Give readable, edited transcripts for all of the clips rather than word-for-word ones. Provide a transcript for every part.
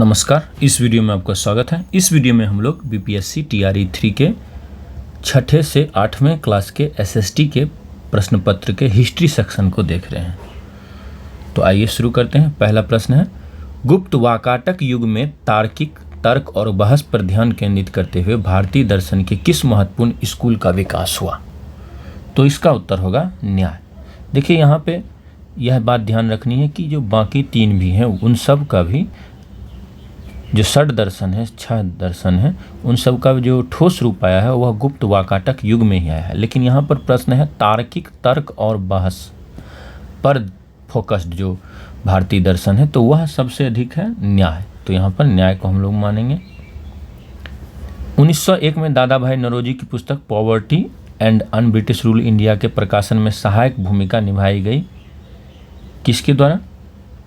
नमस्कार, इस वीडियो में आपका स्वागत है। इस वीडियो में हम लोग बीपीएससी टीआरई 3 के 6ठे से 8वें क्लास के एसएसटी के प्रश्न पत्र के हिस्ट्री सेक्शन को देख रहे हैं। तो आइए शुरू करते हैं। पहला प्रश्न है, गुप्त वाकाटक युग में तार्किक तर्क और बहस पर ध्यान केंद्रित करते हुए भारतीय दर्शन के किस महत्वपूर्ण स्कूल का विकास हुआ? तो इसका उत्तर होगा न्याय। देखिए यहाँ पे यह बात ध्यान रखनी है कि जो बाकी तीन भी हैं उन सब का भी जो षड दर्शन है, 6 दर्शन है, उन सब का जो ठोस रूप आया है वह गुप्त वाकाटक युग में ही आया है। लेकिन यहाँ पर प्रश्न है तार्किक तर्क और बहस पर फोकस्ड जो भारतीय दर्शन है तो वह सबसे अधिक है न्याय। तो यहाँ पर न्याय को हम लोग मानेंगे। 1901 में दादा भाई नौरोजी की पुस्तक poverty and un British rule India के प्रकाशन में सहायक भूमिका निभाई गई। किसके द्वारा?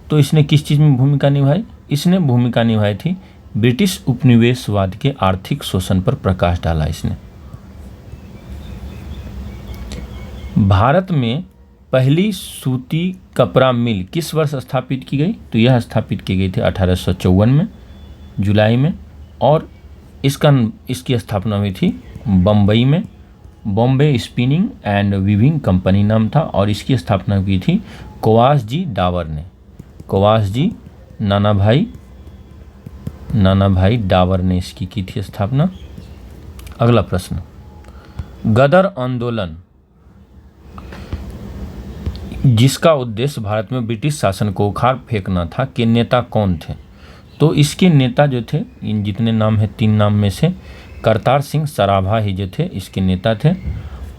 तो इसने किस चीज़ में भूमिका निभाई? इसने भूमिका निभाई थी ब्रिटिश उपनिवेशवाद के आर्थिक शोषण पर प्रकाश डाला इसने। भारत में पहली सूती कपड़ा मिल किस वर्ष स्थापित की गई? तो यह स्थापित की गई थी 1854 में जुलाई में, और इसकी स्थापना हुई थी बम्बई में। Bombay spinning and weaving company नाम था, और इसकी स्थापना की थी कोवास जी डावर ने। कोवास जी नाना भाई डावर ने इसकी की थी स्थापना। अगला प्रश्न, गदर आंदोलन जिसका उद्देश्य भारत में ब्रिटिश शासन को उखाड़ फेंकना था के नेता कौन थे? तो इसके नेता जो थे, इन जितने नाम है 3 नाम में से करतार सिंह सराभा ही जो थे इसके नेता थे।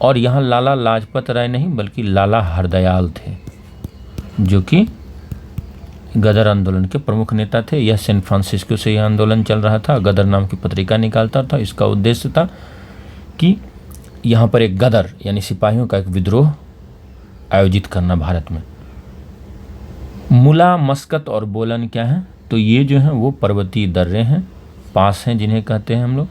और यहाँ लाला लाजपत राय नहीं बल्कि लाला हरदयाल थे जो कि गदर आंदोलन के प्रमुख नेता थे। यह सैन फ्रांसिस्को से यह आंदोलन चल रहा था। गदर नाम की पत्रिका निकालता था। इसका उद्देश्य था कि यहाँ पर एक गदर यानी सिपाहियों का एक विद्रोह आयोजित करना भारत में। मुला, मस्कत और बोलन क्या है? तो ये जो हैं वो पर्वतीय दर्रे हैं, पास हैं, जिन्हें कहते हैं हम लोग।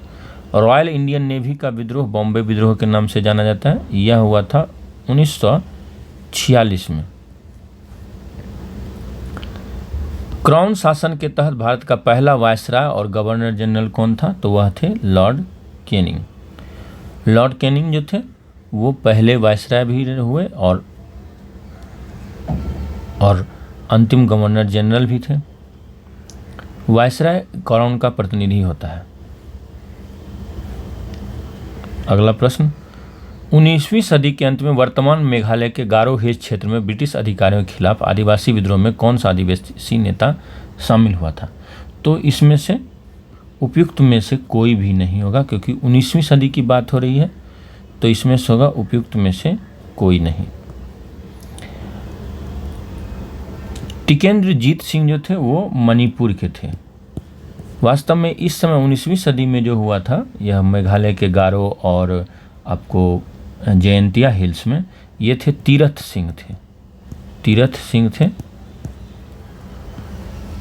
रॉयल इंडियन नेवी का विद्रोह बॉम्बे विद्रोह के नाम से जाना जाता है। यह हुआ था 1946 में। क्राउन शासन के तहत भारत का पहला वायसराय और गवर्नर जनरल कौन था? तो वह थे लॉर्ड कैनिंग। लॉर्ड कैनिंग जो थे वो पहले वायसराय भी हुए और अंतिम गवर्नर जनरल भी थे। वायसराय क्राउन का प्रतिनिधि होता है। अगला प्रश्न, 19वीं सदी के अंत में वर्तमान मेघालय के गारो हिल्स क्षेत्र में ब्रिटिश अधिकारियों के खिलाफ आदिवासी विद्रोह में कौन सा आदिवासी नेता शामिल हुआ था? तो इसमें से उपयुक्त में से कोई भी नहीं होगा, क्योंकि 19वीं सदी की बात हो रही है, तो इसमें से होगा उपयुक्त में से कोई नहीं। टिकेंद्रजीत सिंह जो थे वो मणिपुर के थे। वास्तव में इस समय 19वीं सदी में जो हुआ था यह मेघालय के गारो और आपको जयंतिया हिल्स में ये थे तीरथ सिंह थे।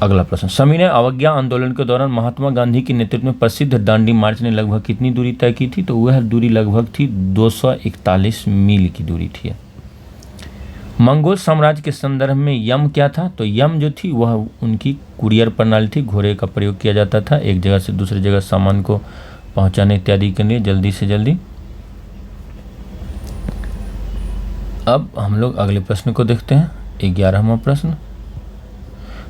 अगला प्रश्न, सविनय अवज्ञा आंदोलन के दौरान महात्मा गांधी के नेतृत्व में प्रसिद्ध दांडी मार्च ने लगभग कितनी दूरी तय की थी? तो वह दूरी लगभग थी 241 मील की दूरी थी। मंगोल साम्राज्य के संदर्भ में यम क्या था? तो यम जो थी वह उनकी कुरियर प्रणाली थी। घोड़े का प्रयोग किया जाता था एक जगह से दूसरी जगह सामान को पहुंचाने इत्यादि के लिए जल्दी से जल्दी। अब हम लोग अगले प्रश्न को देखते हैं, 11वां प्रश्न,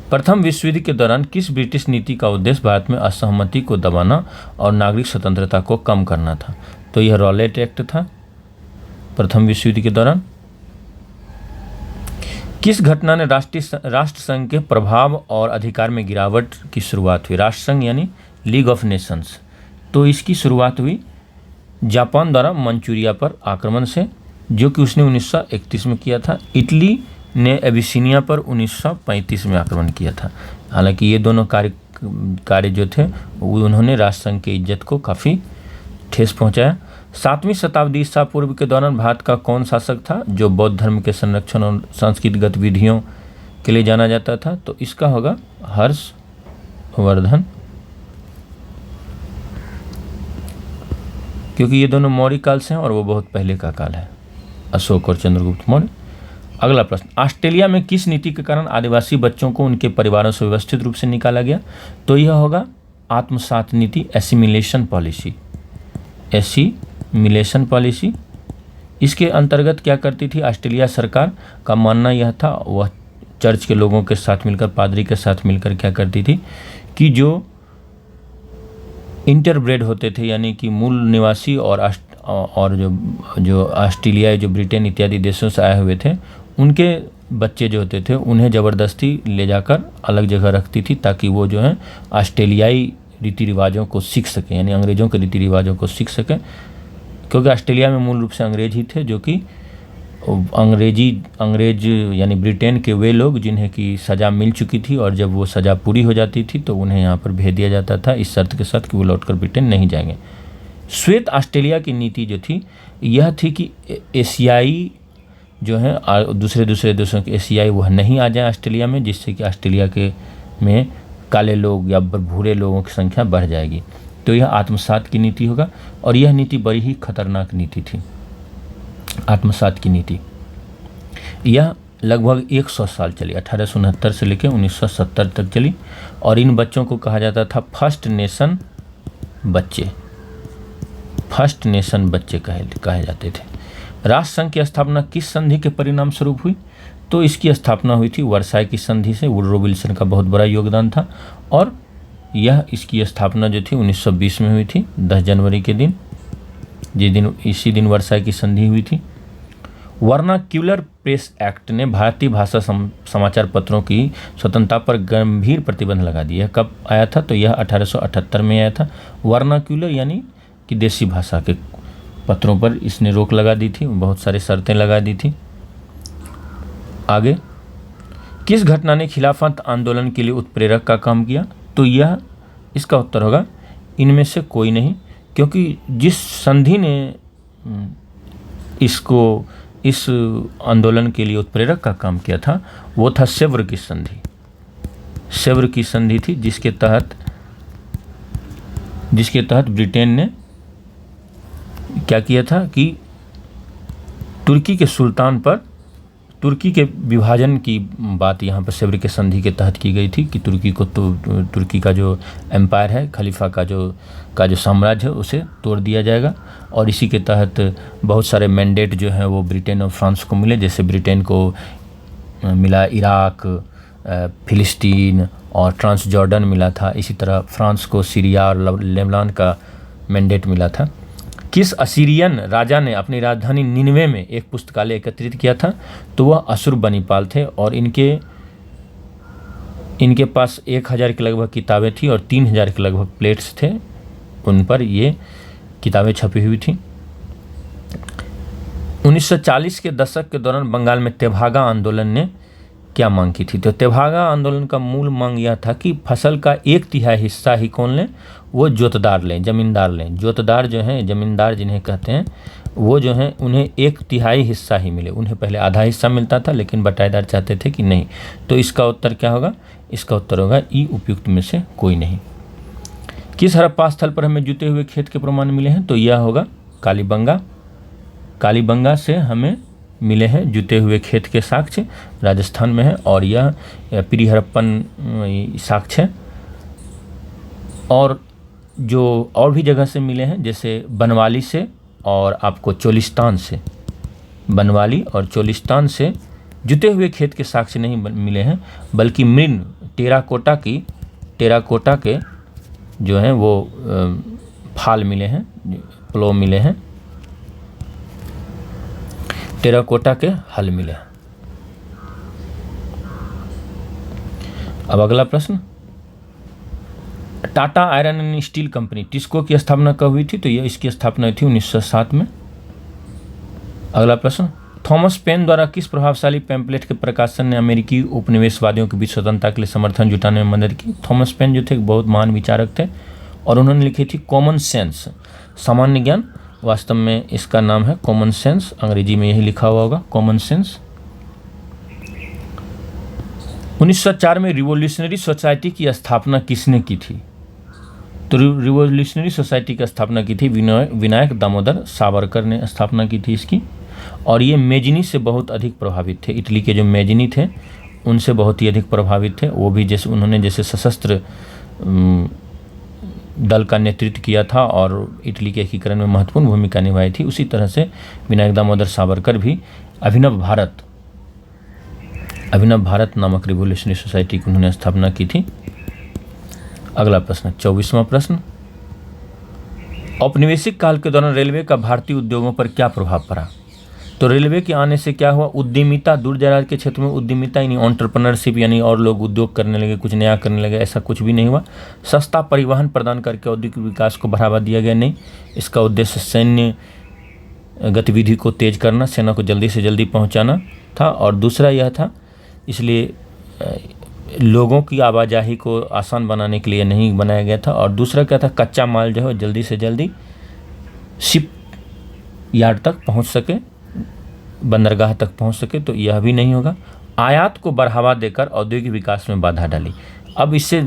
प्रथम विश्व युद्ध के दौरान किस ब्रिटिश नीति का उद्देश्य भारत में असहमति को दबाना और नागरिक स्वतंत्रता को कम करना था? तो यह रॉलेट एक्ट था। प्रथम विश्व युद्ध के दौरान किस घटना ने राष्ट्रसंघ के प्रभाव और अधिकार में गिरावट की शुरुआत हुई? राष्ट्रसंघ यानी लीग ऑफ नेशंस। तो इसकी शुरुआत हुई जापान द्वारा मंचूरिया पर आक्रमण से, जो कि उसने 1931 में किया था। इटली ने एबिसिनिया पर 1935 में आक्रमण किया था। हालांकि ये दोनों कार्य जो थे उन्होंने राष्ट्रसंघ की इज्जत को काफ़ी ठेस पहुंचाया। 7वीं शताब्दी ईसा पूर्व के दौरान भारत का कौन शासक था जो बौद्ध धर्म के संरक्षण और सांस्कृतिक गतिविधियों के लिए जाना जाता था? तो इसका होगा हर्षवर्धन, क्योंकि ये दोनों मौर्य काल से हैं और वो बहुत पहले का काल है, अशोक और चंद्रगुप्त मौर्य। अगला प्रश्न, ऑस्ट्रेलिया में किस नीति के कारण आदिवासी बच्चों को उनके परिवारों से व्यवस्थित रूप से निकाला गया? तो यह होगा आत्मसात नीति, एसिमिलेशन पॉलिसी। एसिमिलेशन पॉलिसी इसके अंतर्गत क्या करती थी ऑस्ट्रेलिया सरकार का मानना यह था, वह चर्च के लोगों के साथ मिलकर, पादरी के साथ मिलकर क्या करती थी कि जो इंटरब्रेड होते थे यानी कि मूल निवासी और जो ऑस्ट्रेलिया, जो ब्रिटेन इत्यादि देशों से आए हुए थे, उनके बच्चे जो होते थे उन्हें ज़बरदस्ती ले जाकर अलग जगह रखती थी ताकि वो जो है ऑस्ट्रेलियाई रीति रिवाजों को सीख सकें, यानी अंग्रेज़ों के रीति रिवाजों को सीख सकें, क्योंकि ऑस्ट्रेलिया में मूल रूप से अंग्रेज ही थे, जो कि अंग्रेज यानी ब्रिटेन के वे लोग जिन्हें की सज़ा मिल चुकी थी और जब वो सज़ा पूरी हो जाती थी तो उन्हें यहाँ पर भेज दिया जाता था इस शर्त के साथ कि वो लौटकर ब्रिटेन नहीं जाएंगे। श्वेत ऑस्ट्रेलिया की नीति जो थी यह थी कि एशियाई जो है दूसरे देशों के एशियाई वह नहीं आ जाए ऑस्ट्रेलिया में, जिससे कि ऑस्ट्रेलिया के में काले लोग या भूरे लोगों की संख्या बढ़ जाएगी। तो यह आत्मसात की नीति होगा और यह नीति बड़ी ही खतरनाक नीति थी। आत्मसात की नीति यह लगभग 100 साल चली, 1869 से लेकर 1970 तक चली और इन बच्चों को कहा जाता था फर्स्ट नेशन बच्चे। फर्स्ट नेशन बच्चे कहे जाते थे। राष्ट्र संघ की स्थापना किस संधि के परिणाम स्वरूप हुई? तो इसकी स्थापना हुई थी वर्साई की संधि से। वुडरो विल्सन का बहुत बड़ा योगदान था और यह इसकी स्थापना जो थी 1920 में हुई थी 10 जनवरी के दिन, इसी दिन वर्साई की संधि हुई थी। वर्नाक्यूलर प्रेस एक्ट ने भारतीय भाषा समाचार पत्रों की स्वतंत्रता पर गंभीर प्रतिबंध लगा दिया। कब आया था? तो यह 1878 में आया था। वर्नाक्यूलर यानी कि देसी भाषा के पत्रों पर इसने रोक लगा दी थी, बहुत सारी शर्तें लगा दी थी। आगे, किस घटना ने खिलाफत आंदोलन के लिए उत्प्रेरक का काम किया? तो यह इसका उत्तर होगा इनमें से कोई नहीं, क्योंकि जिस संधि ने इस आंदोलन के लिए उत्प्रेरक का काम किया था वो था सेव्र की संधि। सेव्र की संधि थी जिसके तहत ब्रिटेन ने क्या किया था कि तुर्की के सुल्तान पर तुर्की के विभाजन की बात यहाँ पर सेव्र के संधि के तहत की गई थी कि तुर्की का जो एम्पायर है, खलीफा का जो साम्राज्य है उसे तोड़ दिया जाएगा। और इसी के तहत बहुत सारे मैंडेट जो हैं वो ब्रिटेन और फ्रांस को मिले। जैसे ब्रिटेन को मिला इराक, फिलिस्तीन और ट्रांस जॉर्डन मिला था। इसी तरह फ्रांस को सीरिया और लेबनान का मैंडेट मिला था। किस असीरियन राजा ने अपनी राजधानी निनवे में एक पुस्तकालय एकत्रित किया था? तो वह अशुरबनीपाल थे और इनके पास 1000 के लगभग किताबें थी और 3000 के लगभग प्लेट्स थे, उन पर ये किताबें छपी हुई थी। 1940 के दशक के दौरान बंगाल में तेभागा आंदोलन ने क्या मांग की थी? तो तेभागा आंदोलन का मूल मांग यह था कि फसल का 1/3 हिस्सा ही कौन लें? वो जोतदार लें, ज़मींदार लें। जोतदार जो हैं, ज़मींदार जिन्हें कहते हैं, वो जो हैं उन्हें 1/3 हिस्सा ही मिले। उन्हें पहले आधा हिस्सा मिलता था लेकिन बटाईदार चाहते थे कि नहीं। तो इसका उत्तर क्या होगा? इसका उत्तर होगा ई उपयुक्त में से कोई नहीं। किस हड़प्पा स्थल पर हमें जुते हुए खेत के प्रमाण मिले हैं? तो यह होगा कालीबंगा। कालीबंगा से हमें मिले हैं जुते हुए खेत के साक्ष्य, राजस्थान में है और यह प्री हड़प्पन साक्ष्य है। और जो और भी जगह से मिले हैं जैसे बनवाली से और आपको चोलिस्तान से, बनवाली और चोलिस्तान से जुते हुए खेत के साक्ष्य नहीं मिले हैं, बल्कि मृन टेराकोटा के जो हैं वो फाल मिले हैं, प्लो मिले हैं, टेराकोटा के हल मिले हैं। अब अगला प्रश्न, Tata iron and steel company TISCO की स्थापना कब हुई थी? तो यह इसकी स्थापना हुई थी 1907 में। अगला प्रश्न, थॉमस पेन द्वारा किस प्रभावशाली पैम्पलेट के प्रकाशन ने अमेरिकी उपनिवेशवादियों के बीच स्वतंत्रता के लिए समर्थन जुटाने में मदद की? थॉमस पेन जो थे एक बहुत महान विचारक थे और उन्होंने लिखी थी कॉमन सेंस, सामान्य ज्ञान। वास्तव में इसका नाम है कॉमन सेंस, अंग्रेजी में यही लिखा हुआ होगा कॉमन सेंस। 1904 में रिवोल्यूशनरी सोसाइटी की स्थापना किसने की थी? तो रिवोल्यूशनरी सोसाइटी की स्थापना की थी विनायक दामोदर सावरकर ने स्थापना की थी इसकी। और ये मेजनी से बहुत अधिक प्रभावित थे। इटली के जो मेजनी थे उनसे बहुत ही अधिक प्रभावित थे। वो भी जैसे उन्होंने जैसे सशस्त्र दल का नेतृत्व किया था और इटली के एकीकरण में महत्वपूर्ण भूमिका निभाई थी, उसी तरह से विनायक दामोदर सावरकर भी अभिनव भारत नामक रिवोल्यूशनरी सोसाइटी की उन्होंने स्थापना की थी। अगला प्रश्न 24वां प्रश्न, औपनिवेशिक काल के दौरान रेलवे का भारतीय उद्योगों पर क्या प्रभाव पड़ा? तो रेलवे के आने से क्या हुआ? उद्यमिता, दूर दराज के क्षेत्र में उद्यमिता यानी एंटरप्रेन्योरशिप, यानी और लोग उद्योग करने लगे, कुछ नया करने लगे, ऐसा कुछ भी नहीं हुआ। सस्ता परिवहन प्रदान करके औद्योगिक विकास को बढ़ावा दिया गया नहीं। इसका उद्देश्य सैन्य गतिविधि को तेज करना, सेना को जल्दी से जल्दी पहुंचाना था। और दूसरा यह था, इसलिए लोगों की आवाजाही को आसान बनाने के लिए नहीं बनाया गया था। और दूसरा क्या था, कच्चा माल जो है जल्दी से जल्दी शिप यार्ड तक पहुंच सके, बंदरगाह तक पहुंच सके, तो यह भी नहीं होगा। आयात को बढ़ावा देकर औद्योगिक विकास में बाधा डाली। अब इससे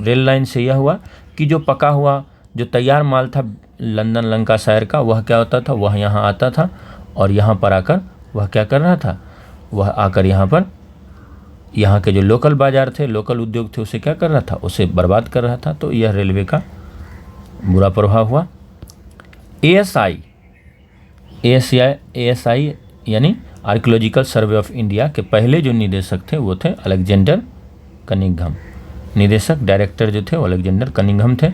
रेल लाइन से यह हुआ कि जो पका हुआ, जो तैयार माल था लंदन लंकाशायर का, वह क्या होता था, वह यहाँ आता था और यहाँ पर आकर वह क्या कर रहा था, वह आकर यहाँ पर यहाँ के जो लोकल बाज़ार थे, लोकल उद्योग थे, उसे क्या कर रहा था, उसे बर्बाद कर रहा था। तो यह रेलवे का बुरा प्रभाव हुआ। ASI यानी आर्कियोलॉजिकल सर्वे ऑफ इंडिया के पहले जो निदेशक थे वो थे अलेक्जेंडर कनिंघम। निदेशक, डायरेक्टर जो थे वो अलेक्जेंडर कनिंघम थे।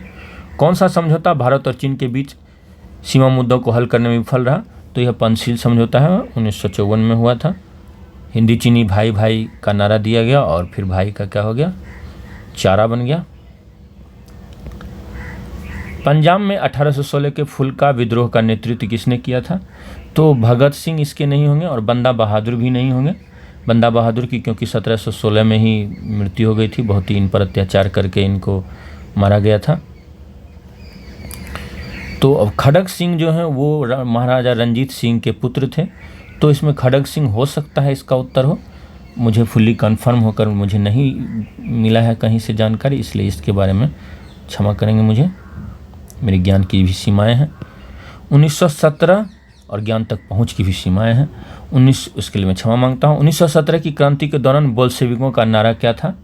कौन सा समझौता भारत और चीन के बीच सीमा मुद्दों को हल करने में विफल रहा? तो यह पंचशील समझौता है, 1954 में हुआ था। हिंदी चीनी भाई भाई का नारा दिया गया और फिर भाई का क्या हो गया, चारा बन गया। पंजाब में 1816 के फुल्का विद्रोह का नेतृत्व किसने किया था? तो भगत सिंह इसके नहीं होंगे और बंदा बहादुर भी नहीं होंगे। बंदा बहादुर की क्योंकि 1716 में ही मृत्यु हो गई थी, बहुत ही इन पर अत्याचार करके इनको मारा गया था। तो अब खड़ग सिंह जो हैं वो महाराजा रंजीत सिंह के पुत्र थे। तो इसमें खड़ग सिंह हो सकता है इसका उत्तर हो, मुझे फुल्ली कंफर्म होकर मुझे नहीं मिला है कहीं से जानकारी, इसलिए इसके बारे में क्षमा करेंगे मुझे, मेरे ज्ञान की भी सीमाएं हैं। 1917 और ज्ञान तक पहुंच की भी सीमाएं हैं। इसके लिए मैं क्षमा मांगता हूं। 1917 की क्रांति के दौरान बोल्शेविकों का नारा क्या था?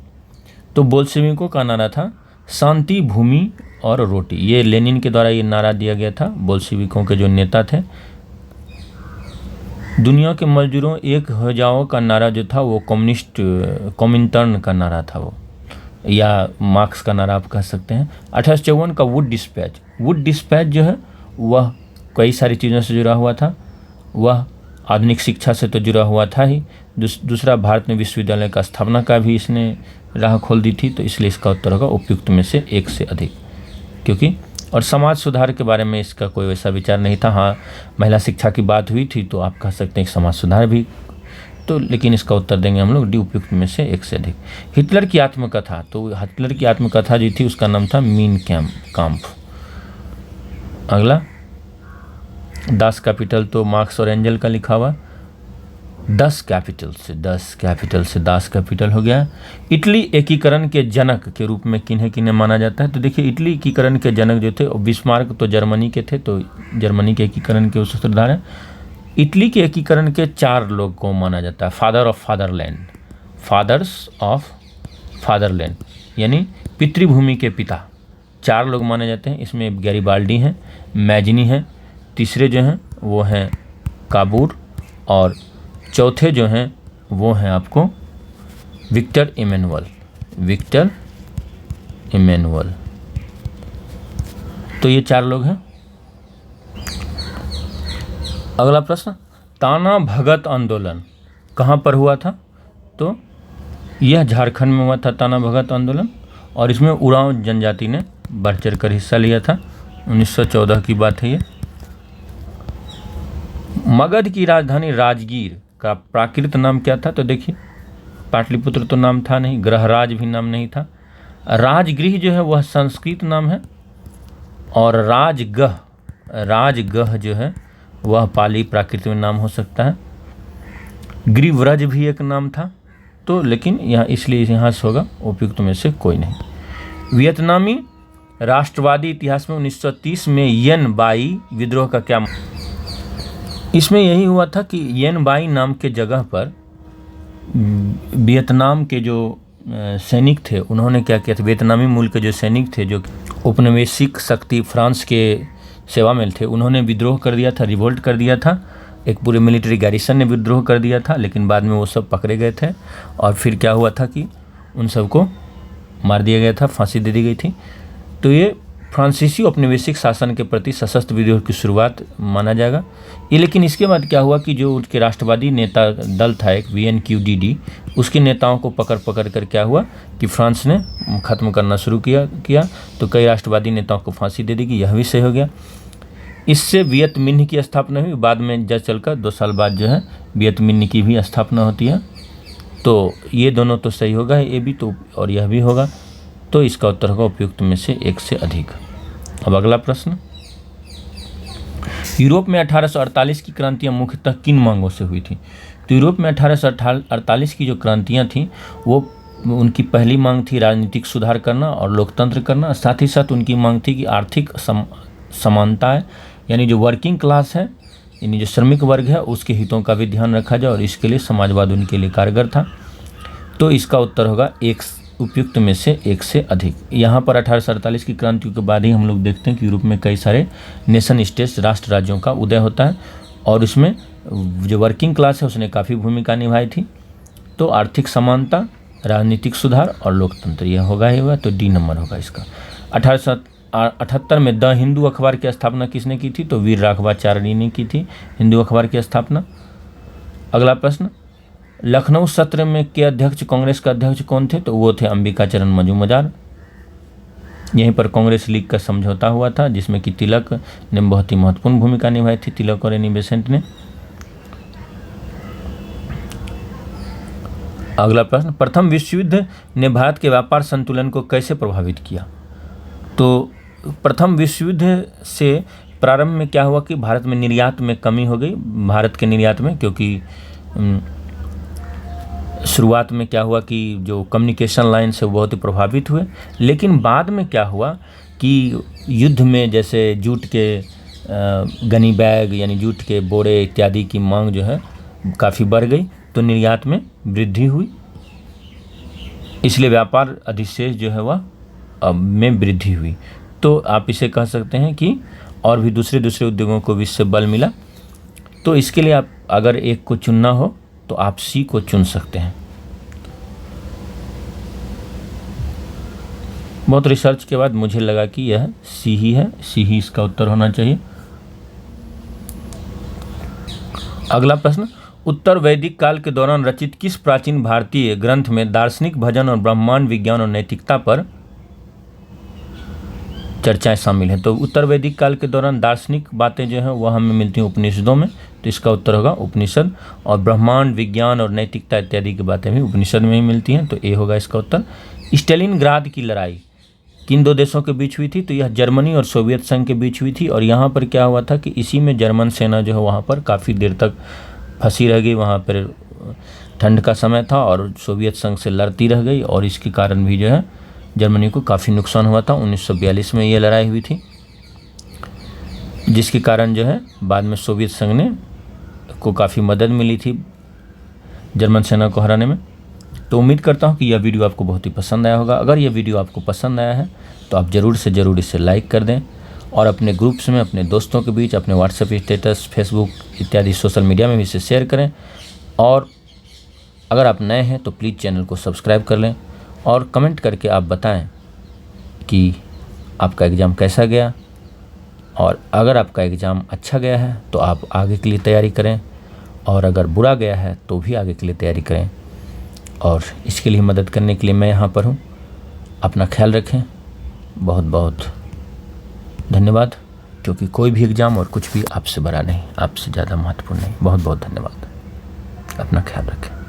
तो बोल्शेविकों का नारा था शांति, भूमि और रोटी। ये लेनिन के द्वारा ये नारा दिया गया था। बोल्शेविकों के जो नेता थे, दुनिया के मजदूरों एक हो जाओ का नारा जो था वो कॉमिंटर्न का नारा था, वो या मार्क्स का नारा आप कह सकते हैं। 1854 का वुड डिस्पैच जो है वह कई सारी चीज़ों से जुड़ा हुआ था। वह आधुनिक शिक्षा से तो जुड़ा हुआ था ही, दूसरा भारत में विश्वविद्यालय का स्थापना का भी इसने राह खोल दी थी। तो इसलिए इसका उत्तर होगा उपयुक्त में से एक से अधिक, क्योंकि और समाज सुधार के बारे में इसका कोई वैसा विचार नहीं था। हाँ, महिला शिक्षा की बात हुई थी तो आप कह सकते हैं कि समाज सुधार भी, तो लेकिन इसका उत्तर देंगे हम लोग डी, उपयुक्त में से एक से अधिक। हिटलर की आत्मकथा, तो हिटलर की आत्मकथा जो थी उसका नाम था मीन काम्फ। अगला दास कैपिटल, तो मार्क्स और एंजल का लिखा हुआ। 10 कैपिटल से दास कैपिटल हो गया। इटली एकीकरण के जनक के रूप में किन्हें माना जाता है? तो देखिए, इटली एकीकरण के जनक जो थे बिस्मार्क तो जर्मनी के थे, तो जर्मनी के एकीकरण के सूत्रधार हैं। इटली के एकीकरण के 4 लोग को माना जाता है फादर्स ऑफ फादरलैंड, यानी पितृभूमि के पिता। 4 लोग माने जाते हैं। इसमें गैरिबाल्डी हैं, मैजनी हैं, तीसरे जो हैं वो हैं काबूर, और चौथे जो हैं वो हैं आपको विक्टर इमैनुअल। तो ये 4 लोग हैं। अगला प्रश्न, ताना भगत आंदोलन कहाँ पर हुआ था? तो यह झारखंड में हुआ था ताना भगत आंदोलन, और इसमें उरांव जनजाति ने बढ़ चढ़ कर हिस्सा लिया था। 1914 की बात है ये। मगध की राजधानी राजगीर का प्राकृत नाम क्या था? तो देखिए, पाटलिपुत्र तो नाम था नहीं, ग्रहराज भी नाम नहीं था। राजगृह जो है वह संस्कृत नाम है, और राजगह जो है वह पाली प्राकृत में नाम हो सकता है। गिरिव्रज भी एक नाम था, तो लेकिन यहाँ इसलिए यहाँ से होगा उपयुक्त में से कोई नहीं। वियतनामी राष्ट्रवादी इतिहास में 1930 में यन बाई विद्रोह का क्या इसमें यही हुआ था कि येन बाई नाम के जगह पर वियतनाम के जो सैनिक थे उन्होंने क्या किया था, वियतनामी मूल के जो सैनिक थे जो औपनिवेशिक शक्ति फ्रांस के सेवा में थे, उन्होंने विद्रोह कर दिया था, रिवोल्ट कर दिया था। एक पूरे मिलिट्री गैरिसन ने विद्रोह कर दिया था, लेकिन बाद में वो सब पकड़े गए थे और फिर क्या हुआ था कि उन सबको मार दिया गया था, फांसी दे दी गई थी। तो ये फ्रांसीसी औपनिवेशिक शासन के प्रति सशस्त्र विद्रोह की शुरुआत माना जाएगा ये। लेकिन इसके बाद क्या हुआ कि जो उनके राष्ट्रवादी नेता दल था एक VNQDD, उसके नेताओं को पकड़ कर क्या हुआ कि फ्रांस ने ख़त्म करना शुरू किया तो कई राष्ट्रवादी नेताओं को फांसी दे दी गई। यह भी सही हो गया। इससे वियत मिन्ह की स्थापना हुई। बाद में जज चलकर 2 साल बाद जो है वियत मिन्ह की भी स्थापना होती है। तो ये दोनों तो सही होगा, ये भी तो और यह भी होगा। तो इसका उत्तर होगा उपयुक्त में से एक से अधिक। अब अगला प्रश्न, यूरोप में 1848 की क्रांतियाँ मुख्यतः किन मांगों से हुई थी? तो यूरोप में 1848 की जो क्रांतियाँ थीं वो उनकी पहली मांग थी राजनीतिक सुधार करना और लोकतंत्र करना। साथ ही साथ उनकी मांग थी कि आर्थिक समानता है, यानी जो वर्किंग क्लास है, यानी जो श्रमिक वर्ग है, उसके हितों का भी ध्यान रखा जाए और इसके लिए समाजवाद उनके लिए कारगर था। तो इसका उत्तर होगा एक उपयुक्त में से एक से अधिक। यहाँ पर 1848 की क्रांतियों के बाद ही हम लोग देखते हैं कि यूरोप में कई सारे नेशन स्टेट्स राष्ट्र राज्यों का उदय होता है और उसमें जो वर्किंग क्लास है उसने काफ़ी भूमिका निभाई थी। तो आर्थिक समानता, राजनीतिक सुधार और लोकतंत्र यह होगा ही होगा। तो डी नंबर होगा इसका। 1878 में द हिंदू अखबार की स्थापना किसने की थी? तो वीर राघवाचार्य ने की थी हिंदू अखबार की स्थापना। अगला प्रश्न, लखनऊ सत्र में के अध्यक्ष कांग्रेस का अध्यक्ष कौन थे? तो वो थे अंबिका चरण मजूमदार। यहीं पर कांग्रेस लीग का समझौता हुआ था जिसमें कि तिलक ने बहुत ही महत्वपूर्ण भूमिका निभाई थी, तिलक और एनी बेसेंट ने। अगला प्रश्न, प्रथम विश्व युद्ध ने भारत के व्यापार संतुलन को कैसे प्रभावित किया? तो प्रथम विश्व युद्ध से प्रारंभ में क्या हुआ कि भारत में निर्यात में कमी हो गई, भारत के निर्यात में, क्योंकि शुरुआत में क्या हुआ कि जो कम्युनिकेशन लाइन से बहुत ही प्रभावित हुए। लेकिन बाद में क्या हुआ कि युद्ध में जैसे जूट के गनी बैग यानी जूट के बोरे इत्यादि की मांग जो है काफ़ी बढ़ गई, तो निर्यात में वृद्धि हुई, इसलिए व्यापार अधिशेष जो है वह में वृद्धि हुई। तो आप इसे कह सकते हैं कि और भी दूसरे उद्योगों को भी इससे बल मिला। तो इसके लिए आप अगर एक को चुनना हो तो आप सी को चुन सकते हैं। बहुत रिसर्च के बाद मुझे लगा कि यह सी ही है, सी ही इसका उत्तर होना चाहिए। अगला प्रश्न, उत्तर वैदिक काल के दौरान रचित किस प्राचीन भारतीय ग्रंथ में दार्शनिक भजन और ब्रह्मांड विज्ञान और नैतिकता पर चर्चाएं शामिल हैं? तो उत्तर वैदिक काल के दौरान दार्शनिक बातें जो हैं वह हमें मिलती हैं उपनिषदों में। तो इसका उत्तर होगा उपनिषद। और ब्रह्मांड विज्ञान और नैतिकता इत्यादि की बातें भी उपनिषद में ही मिलती हैं। तो ए होगा इसका उत्तर। स्टालिनग्राद की लड़ाई किन दो देशों के बीच हुई थी? तो यह जर्मनी और सोवियत संघ के बीच हुई थी। और यहाँ पर क्या हुआ था कि इसी में जर्मन सेना जो है वहाँ पर काफ़ी देर तक फंसी रह गई। वहाँ पर ठंड का समय था और सोवियत संघ से लड़ती रह गई और इसके कारण भी जो है जर्मनी को काफ़ी नुकसान हुआ था। 1942 में ये लड़ाई हुई थी, जिसके कारण जो है बाद में सोवियत संघ ने को काफ़ी मदद मिली थी जर्मन सेना को हराने में। तो उम्मीद करता हूँ कि यह वीडियो आपको बहुत ही पसंद आया होगा। अगर यह वीडियो आपको पसंद आया है तो आप ज़रूर से ज़रूर इसे लाइक कर दें और अपने ग्रुप्स में, अपने दोस्तों के बीच, अपने व्हाट्सएप स्टेटस, फेसबुक इत्यादि सोशल मीडिया में भी इसे शेयर करें। और अगर आप नए हैं तो प्लीज़ चैनल को सब्सक्राइब कर लें और कमेंट करके आप बताएं कि आपका एग्ज़ाम कैसा गया। और अगर आपका एग्ज़ाम अच्छा गया है तो आप आगे के लिए तैयारी करें, और अगर बुरा गया है तो भी आगे के लिए तैयारी करें। और इसके लिए मदद करने के लिए मैं यहाँ पर हूँ। अपना ख्याल रखें। बहुत बहुत धन्यवाद, क्योंकि कोई भी एग्ज़ाम और कुछ भी आपसे बड़ा नहीं, आपसे ज़्यादा महत्वपूर्ण नहीं। बहुत बहुत धन्यवाद। अपना ख्याल रखें।